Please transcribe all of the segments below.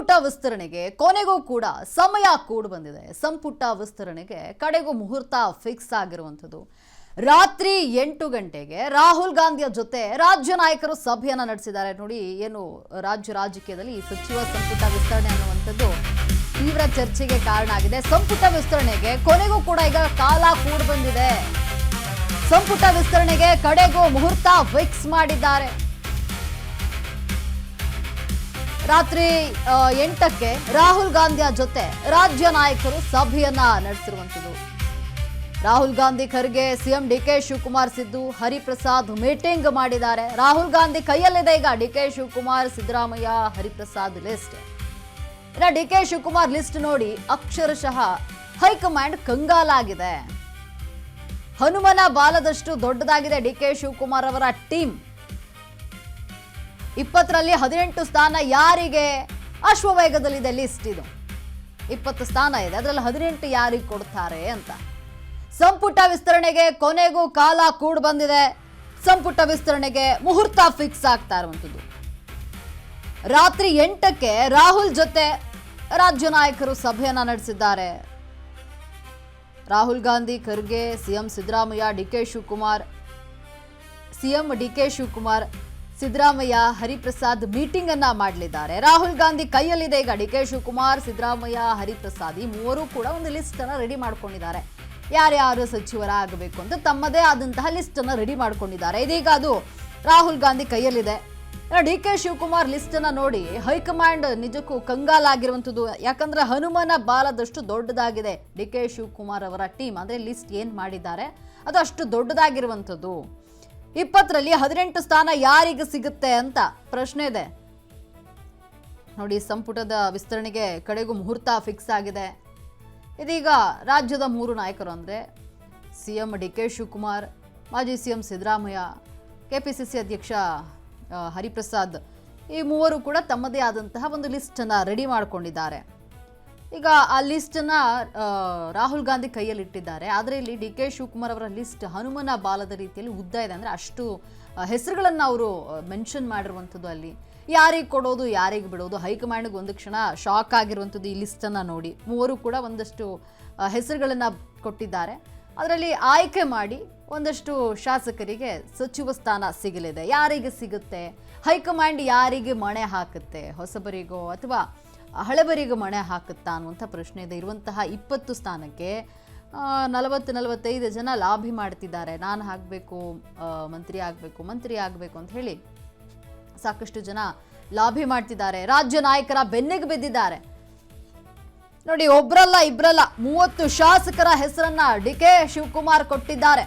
ಸಂಪುಟ ವಿಸ್ತರಣೆಗೆ ಕೊನೆಗೂ ಕೂಡ ಸಮಯ ಕೂಡಿ ಬಂದಿದೆ. ಸಂಪುಟ ವಿಸ್ತರಣೆಗೆ ಕಡೆಗೂ ಮುಹೂರ್ತ ಫಿಕ್ಸ್ ಆಗಿರುವಂಥದ್ದು. ರಾತ್ರಿ 8 ಗಂಟೆಗೆ ರಾಹುಲ್ ಗಾಂಧಿಯ ಜೊತೆ ರಾಜ್ಯ ನಾಯಕರು ಸಭೆಯನ್ನ ನಡೆಸಿದ್ದಾರೆ. ನೋಡಿ, ಏನು ರಾಜಕೀಯದಲ್ಲಿ ಈ ಸಚಿವ ಸಂಪುಟ ವಿಸ್ತರಣೆ ಅನ್ನುವಂಥದ್ದು ತೀವ್ರ ಚರ್ಚೆಗೆ ಕಾರಣ ಆಗಿದೆ. ಸಂಪುಟ ವಿಸ್ತರಣೆಗೆ ಕೊನೆಗೂ ಕೂಡ ಈಗ ಕಾಲ ಕೂಡಿ ಬಂದಿದೆ. ಸಂಪುಟ ವಿಸ್ತರಣೆಗೆ ಕಡೆಗೂ ಮುಹೂರ್ತ ಫಿಕ್ಸ್ ಮಾಡಿದ್ದಾರೆ. ರಾತ್ರಿ 8ಕ್ಕೆ ರಾಹುಲ್ ಗಾಂಧಿಯ ಜೊತೆ ರಾಜ್ಯ ನಾಯಕರು ಸಭೆಯನ್ನ ನಡೆಸಿರುವಂಥದ್ದು. Rahul Gandhi Kharge, CM DK Shivakumar, Siddu, Hariprasad meeting ಮಾಡಿದ್ದಾರೆ. ರಾಹುಲ್ ಗಾಂಧಿ ಕೈಯಲ್ಲಿದೆ ಈಗ ಡಿಕೆ ಶಿವಕುಮಾರ್, ಸಿದ್ದರಾಮಯ್ಯ, ಹರಿಪ್ರಸಾದ್ ಲಿಸ್ಟ್. ಇನ್ನು ಡಿಕೆ ಶಿವಕುಮಾರ್ ಲಿಸ್ಟ್ ನೋಡಿ ಅಕ್ಷರಶಃ ಹೈಕಮಾಂಡ್ ಕಂಗಾಲಾಗಿದೆ. ಹನುಮನ ಬಾಲದಷ್ಟು ದೊಡ್ಡದಾಗಿದೆ ಡಿಕೆ ಶಿವಕುಮಾರ್ ಅವರ ಟೀಮ್. 20ರಲ್ಲಿ 18 ಸ್ಥಾನ ಯಾರಿಗೆ? ಅಶ್ವವೇಗದಲ್ಲಿದೆ ಲಿಸ್ಟ್. ಇದು 20 ಸ್ಥಾನ ಇದೆ, ಅದರಲ್ಲಿ 18 ಯಾರಿಗೆ ಕೊಡ್ತಾರೆ ಅಂತ. ಸಂಪುಟ ವಿಸ್ತರಣೆಗೆ ಕೊನೆಗೂ ಕಾಲ ಕೂಡ್ ಬಂದಿದೆ. ಸಂಪುಟ ವಿಸ್ತರಣೆಗೆ ಮುಹೂರ್ತ ಫಿಕ್ಸ್ ಆಗ್ತಾ ಇರುವಂಥದ್ದು. ರಾತ್ರಿ 8ಕ್ಕೆ ರಾಹುಲ್ ಜೊತೆ ರಾಜ್ಯ ನಾಯಕರು ಸಭೆಯನ್ನ ನಡೆಸಿದ್ದಾರೆ. Rahul Gandhi, Kharge, CM Siddaramaiah, DK Shivakumar, Siddaramaiah, Hariprasad meeting ಅನ್ನ ಮಾಡಲಿದ್ದಾರೆ. ರಾಹುಲ್ ಗಾಂಧಿ ಕೈಯಲ್ಲಿದೆ ಈಗ ಡಿಕೆ ಶಿವಕುಮಾರ್, ಸಿದ್ದರಾಮಯ್ಯ, ಹರಿಪ್ರಸಾದ್ ಈ ಮೂವರು ಕೂಡ ಒಂದು ಲಿಸ್ಟ್ ಅನ್ನ ರೆಡಿ ಮಾಡ್ಕೊಂಡಿದ್ದಾರೆ. ಯಾರ್ಯಾರು ಸಚಿವರಾಗಬೇಕು ಅಂತ ತಮ್ಮದೇ ಆದಂತಹ ಲಿಸ್ಟ್ ಅನ್ನ ರೆಡಿ ಮಾಡ್ಕೊಂಡಿದ್ದಾರೆ. ಇದೀಗ ಅದು ರಾಹುಲ್ ಗಾಂಧಿ ಕೈಯಲ್ಲಿದೆ. ಡಿಕೆ ಶಿವಕುಮಾರ್ ಲಿಸ್ಟ್ ಅನ್ನ ನೋಡಿ ಹೈಕಮಾಂಡ್ ನಿಜಕ್ಕೂ ಕಂಗಾಲಾಗಿರುವಂಥದ್ದು. ಯಾಕಂದ್ರೆ ಹನುಮನ ಬಾಲದಷ್ಟು ದೊಡ್ಡದಾಗಿದೆ ಡಿಕೆ ಶಿವಕುಮಾರ್ ಅವರ ಟೀಮ್. ಅಂದ್ರೆ ಲಿಸ್ಟ್ ಏನ್ ಮಾಡಿದ್ದಾರೆ ಅದು ಅಷ್ಟು ದೊಡ್ಡದಾಗಿರುವಂಥದ್ದು. 20ರಲ್ಲಿ 18 ಸ್ಥಾನ ಯಾರಿಗೆ ಸಿಗುತ್ತೆ ಅಂತ ಪ್ರಶ್ನೆ ಇದೆ. ನೋಡಿ, ಸಂಪುಟದ ವಿಸ್ತರಣೆಗೆ ಕಡೆಗೂ ಮುಹೂರ್ತ ಫಿಕ್ಸ್ ಆಗಿದೆ. ಇದೀಗ ರಾಜ್ಯದ 3 ನಾಯಕರು ಅಂದರೆ ಸಿಎಂ ಡಿಕೆ ಶಿವಕುಮಾರ್, ಮಾಜಿ ಸಿಎಂ ಸಿದ್ದರಾಮಯ್ಯ, ಕೆಪಿಸಿಸಿ ಅಧ್ಯಕ್ಷ ಹರಿಪ್ರಸಾದ್ ಈ ಮೂವರು ಕೂಡ ತಮ್ಮದೇ ಆದಂತಹ ಒಂದು ಲಿಸ್ಟನ್ನು ರೆಡಿ ಮಾಡಿಕೊಂಡಿದ್ದಾರೆ. ಈಗ ಆ ಲಿಸ್ಟನ್ನು ರಾಹುಲ್ ಗಾಂಧಿ ಕೈಯಲ್ಲಿ ಇಟ್ಟಿದ್ದಾರೆ. ಆದರೆ ಇಲ್ಲಿ ಡಿ ಕೆ ಶಿವಕುಮಾರ್ ಅವರ ಲಿಸ್ಟ್ ಹನುಮನ ಬಾಲದ ರೀತಿಯಲ್ಲಿ ಉದ್ದ ಇದೆ. ಅಂದರೆ ಅಷ್ಟು ಹೆಸರುಗಳನ್ನು ಅವರು ಮೆನ್ಷನ್ ಮಾಡಿರುವಂಥದ್ದು. ಅಲ್ಲಿ ಯಾರಿಗೆ ಕೊಡೋದು, ಯಾರಿಗೆ ಬಿಡೋದು, ಹೈಕಮಾಂಡ್ಗೆ ಒಂದು ಕ್ಷಣ ಶಾಕ್ ಆಗಿರುವಂಥದ್ದು ಈ ಲಿಸ್ಟನ್ನು ನೋಡಿ. ಮೂವರು ಕೂಡ ಒಂದಷ್ಟು ಹೆಸರುಗಳನ್ನು ಕೊಟ್ಟಿದ್ದಾರೆ. ಅದರಲ್ಲಿ ಆಯ್ಕೆ ಮಾಡಿ ಒಂದಷ್ಟು ಶಾಸಕರಿಗೆ ಸಚಿವ ಸ್ಥಾನ ಸಿಗಲಿದೆ. ಯಾರಿಗೆ ಸಿಗುತ್ತೆ? ಹೈಕಮಾಂಡ್ ಯಾರಿಗೆ ಮಣೆ ಹಾಕುತ್ತೆ? ಹೊಸಬರಿಗೋ ಅಥವಾ ಹಳೆಬರಿಗೂ ಮಣೆ ಹಾಕುತ್ತಾ ಅನ್ನುವಂಥ ಪ್ರಶ್ನೆ ಇದೆ. ಇರುವಂತಹ 20 ಸ್ಥಾನಕ್ಕೆ 40-45 ಜನ ಲಾಬಿ ಮಾಡ್ತಿದ್ದಾರೆ. ನಾನು ಆಗಬೇಕು, ಮಂತ್ರಿ ಆಗಬೇಕು ಅಂತ ಹೇಳಿ ಸಾಕಷ್ಟು ಜನ ಲಾಬಿ ಮಾಡ್ತಿದ್ದಾರೆ. ರಾಜ್ಯ ನಾಯಕರ ಬೆನ್ನಿಗೆ ಬಿದ್ದಿದ್ದಾರೆ. ನೋಡಿ, ಒಬ್ರಲ್ಲ ಇಬ್ರಲ್ಲ 30 ಶಾಸಕರ ಹೆಸರನ್ನ ಡಿಕೆ ಶಿವಕುಮಾರ್ ಕೊಟ್ಟಿದ್ದಾರೆ.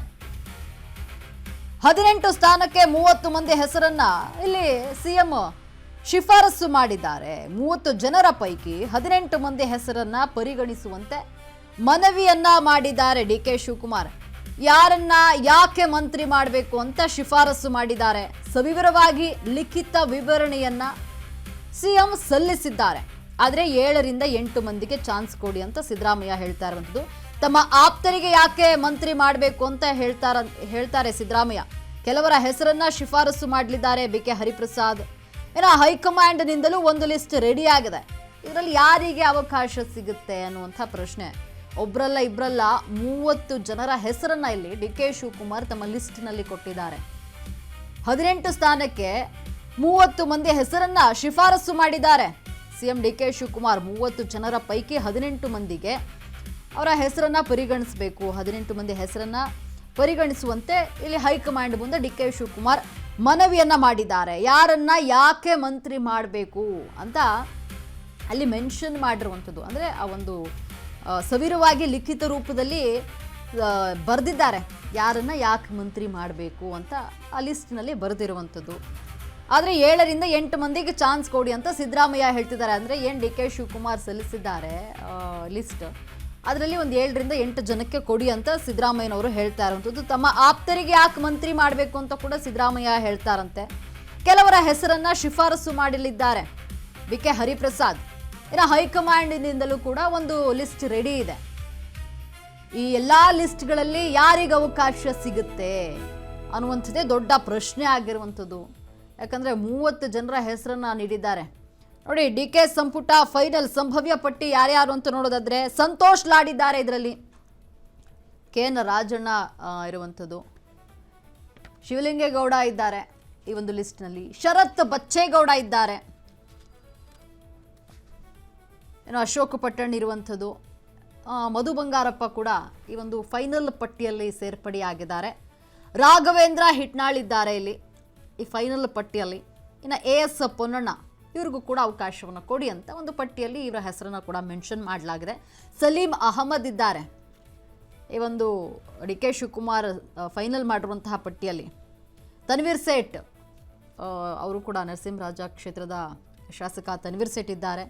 18 ಸ್ಥಾನಕ್ಕೆ 30 ಮಂದಿ ಹೆಸರನ್ನ ಇಲ್ಲಿ ಸಿಎಂ ಶಿಫಾರಸು ಮಾಡಿದ್ದಾರೆ. 30 ಜನರ ಪೈಕಿ 18 ಮಂದಿ ಹೆಸರನ್ನ ಪರಿಗಣಿಸುವಂತೆ ಮನವಿಯನ್ನ ಮಾಡಿದ್ದಾರೆ ಡಿಕೆ ಶಿವಕುಮಾರ್. ಯಾರನ್ನ ಯಾಕೆ ಮಂತ್ರಿ ಮಾಡಬೇಕು ಅಂತ ಶಿಫಾರಸು ಮಾಡಿದ್ದಾರೆ. ಸವಿವರವಾಗಿ ಲಿಖಿತ ವಿವರಣೆಯನ್ನ ಸಿಎಂ ಸಲ್ಲಿಸಿದ್ದಾರೆ. ಆದರೆ 7ರಿಂದ 8 ಮಂದಿಗೆ ಚಾನ್ಸ್ ಕೊಡಿ ಅಂತ ಸಿದ್ದರಾಮಯ್ಯ ಹೇಳ್ತಾ ಇರುವಂಥದ್ದು. ತಮ್ಮ ಆಪ್ತರಿಗೆ ಯಾಕೆ ಮಂತ್ರಿ ಮಾಡಬೇಕು ಅಂತ ಹೇಳ್ತಾರೆ ಸಿದ್ದರಾಮಯ್ಯ. ಕೆಲವರ ಹೆಸರನ್ನ ಶಿಫಾರಸು ಮಾಡಲಿದ್ದಾರೆ ಬಿಕೆ ಹರಿಪ್ರಸಾದ್. ಇನ್ನು ಹೈಕಮಾಂಡ್ನಿಂದಲೂ ಒಂದು ಲಿಸ್ಟ್ ರೆಡಿ ಆಗಿದೆ. ಇದರಲ್ಲಿ ಯಾರಿಗೆ ಅವಕಾಶ ಸಿಗುತ್ತೆ ಅನ್ನುವಂಥ ಪ್ರಶ್ನೆ. ಒಬ್ರಲ್ಲ ಇಬ್ರಲ್ಲ 30 ಜನರ ಹೆಸರನ್ನ ಇಲ್ಲಿ ಡಿಕೆ ಶಿವಕುಮಾರ್ ತಮ್ಮ ಲಿಸ್ಟ್ನಲ್ಲಿ ಕೊಟ್ಟಿದ್ದಾರೆ. 18 ಸ್ಥಾನಕ್ಕೆ 30 ಮಂದಿ ಹೆಸರನ್ನ ಶಿಫಾರಸು ಮಾಡಿದ್ದಾರೆ ಸಿಎಂ ಡಿಕೆ ಶಿವಕುಮಾರ್. 30 ಜನರ ಪೈಕಿ 18 ಮಂದಿಗೆ ಅವರ ಹೆಸರನ್ನ ಪರಿಗಣಿಸಬೇಕು. 18 ಮಂದಿ ಹೆಸರನ್ನ ಪರಿಗಣಿಸುವಂತೆ ಇಲ್ಲಿ ಹೈಕಮಾಂಡ್ ಮುಂದೆ ಡಿಕೆ ಶಿವಕುಮಾರ್ ಮನವಿಯನ್ನ ಮಾಡಿದ್ದಾರೆ. ಯಾರನ್ನ ಯಾಕೆ ಮಂತ್ರಿ ಮಾಡಬೇಕು ಅಂತ ಅಲ್ಲಿ ಮೆನ್ಷನ್ ಮಾಡಿರುವಂಥದ್ದು. ಅಂದರೆ ಆ ಒಂದು ಸವಿರವಾಗಿ ಲಿಖಿತ ರೂಪದಲ್ಲಿ ಬರೆದಿದ್ದಾರೆ. ಯಾರನ್ನ ಯಾಕೆ ಮಂತ್ರಿ ಮಾಡಬೇಕು ಅಂತ ಆ ಲಿಸ್ಟ್ನಲ್ಲಿ ಬರೆದಿರುವಂಥದ್ದು. ಆದರೆ 7ರಿಂದ 8 ಮಂದಿಗೆ ಚಾನ್ಸ್ ಕೊಡಿ ಅಂತ ಸಿದ್ದರಾಮಯ್ಯ ಹೇಳ್ತಿದ್ದಾರೆ. ಅಂದರೆ ಏನು ಡಿ ಕೆ ಶಿವಕುಮಾರ್ ಸಲ್ಲಿಸಿದ್ದಾರೆ ಲಿಸ್ಟ್, ಅದರಲ್ಲಿ ಒಂದು 7ರಿಂದ 8 ಜನಕ್ಕೆ ಕೊಡಿ ಅಂತ ಸಿದ್ದರಾಮಯ್ಯನವರು ಹೇಳ್ತಾ ಇರುವಂಥದ್ದು. ತಮ್ಮ ಆಪ್ತರಿಗೆ ಯಾಕೆ ಮಂತ್ರಿ ಮಾಡಬೇಕು ಅಂತ ಕೂಡ ಸಿದ್ದರಾಮಯ್ಯ ಹೇಳ್ತಾರಂತೆ. ಕೆಲವರ ಹೆಸರನ್ನ ಶಿಫಾರಸು ಮಾಡಲಿದ್ದಾರೆ ಬಿಕೆ ಹರಿಪ್ರಸಾದ್. ಇನ್ನು ಹೈಕಮಾಂಡ್ನಿಂದಲೂ ಕೂಡ ಒಂದು ಲಿಸ್ಟ್ ರೆಡಿ ಇದೆ. ಈ ಎಲ್ಲ ಲಿಸ್ಟ್ಗಳಲ್ಲಿ ಯಾರಿಗೆ ಅವಕಾಶ ಸಿಗುತ್ತೆ ಅನ್ನುವಂಥದ್ದೇ ದೊಡ್ಡ ಪ್ರಶ್ನೆ ಆಗಿರುವಂಥದ್ದು. ಯಾಕಂದರೆ 30 ಜನರ ಹೆಸರನ್ನು ನೀಡಿದ್ದಾರೆ. ನೋಡಿ, ಡಿ ಕೆ ಸಂಪುಟ ಫೈನಲ್ ಸಂಭವ್ಯ ಪಟ್ಟಿ ಯಾರ್ಯಾರು ಅಂತ ನೋಡೋದಾದ್ರೆ ಸಂತೋಷ್ ಲಾಡ್ ಇದ್ದಾರೆ, ಇದರಲ್ಲಿ ಕೆ ಎನ್ ರಾಜಣ್ಣ ಇರುವಂಥದ್ದು, ಶಿವಲಿಂಗೇಗೌಡ ಇದ್ದಾರೆ ಈ ಒಂದು ಲಿಸ್ಟ್ನಲ್ಲಿ, ಶರತ್ ಬಚ್ಚೇಗೌಡ ಇದ್ದಾರೆ, ಏನು ಅಶೋಕ್ ಪಟ್ಟಣ್ ಇರುವಂಥದ್ದು, ಮಧು ಬಂಗಾರಪ್ಪ ಕೂಡ ಈ ಒಂದು ಫೈನಲ್ ಪಟ್ಟಿಯಲ್ಲಿ ಸೇರ್ಪಡೆಯಾಗಿದ್ದಾರೆ, ರಾಘವೇಂದ್ರ ಹಿಟ್ನಾಳ್ ಇದ್ದಾರೆ ಇಲ್ಲಿ ಈ ಫೈನಲ್ ಪಟ್ಟಿಯಲ್ಲಿ. ಇನ್ನು AS ಪೊನ್ನಣ್ಣ ಇವ್ರಿಗೂ ಕೂಡ ಅವಕಾಶವನ್ನು ಕೊಡಿ ಅಂತ ಒಂದು ಪಟ್ಟಿಯಲ್ಲಿ ಇವರ ಹೆಸರನ್ನು ಕೂಡ ಮೆನ್ಷನ್ ಮಾಡಲಾಗಿದೆ. ಸಲೀಂ ಅಹಮದ್ ಇದ್ದಾರೆ ಈ ಒಂದು ಡಿ ಕೆ ಶಿವಕುಮಾರ್ ಫೈನಲ್ ಮಾಡಿರುವಂತಹ ಪಟ್ಟಿಯಲ್ಲಿ. ತನ್ವೀರ್ ಸೇಠ್ ಅವರು ಕೂಡ ನರಸಿಂಹರಾಜ ಕ್ಷೇತ್ರದ ಶಾಸಕ ತನ್ವೀರ್ ಸೇಠ್ ಇದ್ದಾರೆ.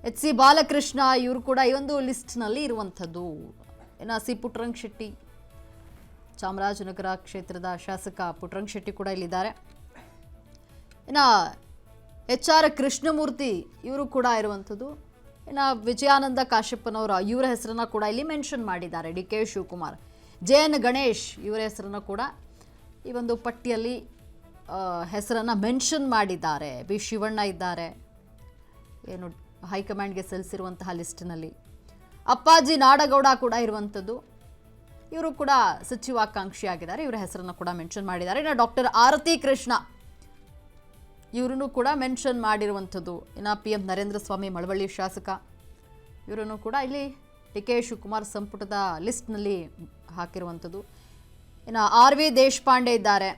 HC ಬಾಲಕೃಷ್ಣ ಇವರು ಕೂಡ ಈ ಒಂದು ಲಿಸ್ಟ್ನಲ್ಲಿ ಇರುವಂಥದ್ದು. ಇನ್ನು ಸಿ ಪುಟ್ಟರಂಗ ಶೆಟ್ಟಿ, ಚಾಮರಾಜನಗರ ಕ್ಷೇತ್ರದ ಶಾಸಕ ಪುಟ್ಟರಂಗ ಶೆಟ್ಟಿ ಕೂಡ ಇಲ್ಲಿದ್ದಾರೆ. ಇನ್ನು HR ಕೃಷ್ಣಮೂರ್ತಿ ಇವರು ಕೂಡ ಇರುವಂಥದ್ದು. ಇನ್ನು ವಿಜಯಾನಂದ ಕಾಶ್ಯಪ್ಪನವರ ಇವರ ಹೆಸರನ್ನು ಕೂಡ ಇಲ್ಲಿ ಮೆನ್ಷನ್ ಮಾಡಿದ್ದಾರೆ. D K Shivakumar, JN Ganesh ಇವರ ಹೆಸರನ್ನು ಕೂಡ ಈ ಒಂದು ಪಟ್ಟಿಯಲ್ಲಿ ಹೆಸರನ್ನು ಮೆನ್ಷನ್ ಮಾಡಿದ್ದಾರೆ. ಬಿ ಶಿವಣ್ಣ ಇದ್ದಾರೆ ಏನು ಹೈಕಮಾಂಡ್ಗೆ ಸಲ್ಲಿಸಿರುವಂತಹ ಲಿಸ್ಟ್ನಲ್ಲಿ. ಅಪ್ಪಾಜಿ ನಾಡಗೌಡ ಕೂಡ ಇರುವಂಥದ್ದು, ಇವರು ಕೂಡ ಸಚಿವಾಕಾಂಕ್ಷಿಯಾಗಿದ್ದಾರೆ, ಇವರ ಹೆಸರನ್ನು ಕೂಡ ಮೆನ್ಷನ್ ಮಾಡಿದ್ದಾರೆ. ಇನ್ನು ಡಾಕ್ಟರ್ ಆರತಿ ಕೃಷ್ಣ ಇವರನ್ನು ಕೂಡ ಮೆನ್ಷನ್ ಮಾಡಿರುವಂಥದ್ದು. ಇನ್ನು PM ನರೇಂದ್ರ ಸ್ವಾಮಿ ಮಳವಳ್ಳಿ ಶಾಸಕ, ಇವರನ್ನು ಕೂಡ ಇಲ್ಲಿ ಡಿ ಕೆ ಶಿವಕುಮಾರ್ ಸಂಪುಟದ ಲಿಸ್ಟ್ನಲ್ಲಿ ಹಾಕಿರುವಂಥದ್ದು. ಇನ್ನು RV ದೇಶಪಾಂಡೆ ಇದ್ದಾರೆ,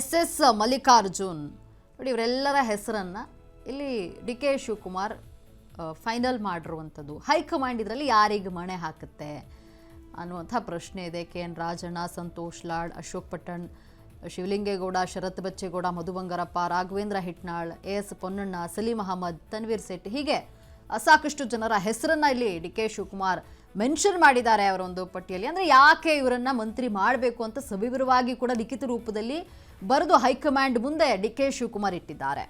SS ಮಲ್ಲಿಕಾರ್ಜುನ್ ನೋಡಿ, ಇವರೆಲ್ಲರ ಹೆಸರನ್ನು ಇಲ್ಲಿ ಡಿ ಕೆ ಶಿವಕುಮಾರ್ ಫೈನಲ್ ಮಾಡಿರುವಂಥದ್ದು. ಹೈಕಮಾಂಡ್ ಇದರಲ್ಲಿ ಯಾರಿಗೆ ಮಣೆ ಹಾಕುತ್ತೆ ಅನ್ನುವಂಥ ಪ್ರಶ್ನೆ ಇದೆ. KN ರಾಜಣ್ಣ, ಸಂತೋಷ್ ಲಾಡ್, ಅಶೋಕ್ ಪಟ್ಟಣ್, ಶಿವಲಿಂಗೇಗೌಡ, ಶರತ್ ಬಚ್ಚೇಗೌಡ, ಮಧು ಬಂಗಾರಪ್ಪ, ರಾಘವೇಂದ್ರ ಹಿಟ್ನಾಳ್, AS ಪೊನ್ನಣ್ಣ, ಸಲೀಂ ಅಹಮದ್, ತನ್ವೀರ್ ಸೇಠ್, ಹೀಗೆ ಸಾಕಷ್ಟು ಜನರ ಹೆಸರನ್ನ ಇಲ್ಲಿ ಡಿ ಕೆ ಶಿವಕುಮಾರ್ ಮೆನ್ಷನ್ ಮಾಡಿದ್ದಾರೆ ಅವರ ಒಂದು ಪಟ್ಟಿಯಲ್ಲಿ. ಅಂದರೆ ಯಾಕೆ ಇವರನ್ನ ಮಂತ್ರಿ ಮಾಡಬೇಕು ಅಂತ ಸವಿವರವಾಗಿ ಕೂಡ ಲಿಖಿತ ರೂಪದಲ್ಲಿ ಬರೆದು ಹೈಕಮಾಂಡ್ ಮುಂದೆ ಡಿ ಕೆ ಶಿವಕುಮಾರ್ ಇಟ್ಟಿದ್ದಾರೆ.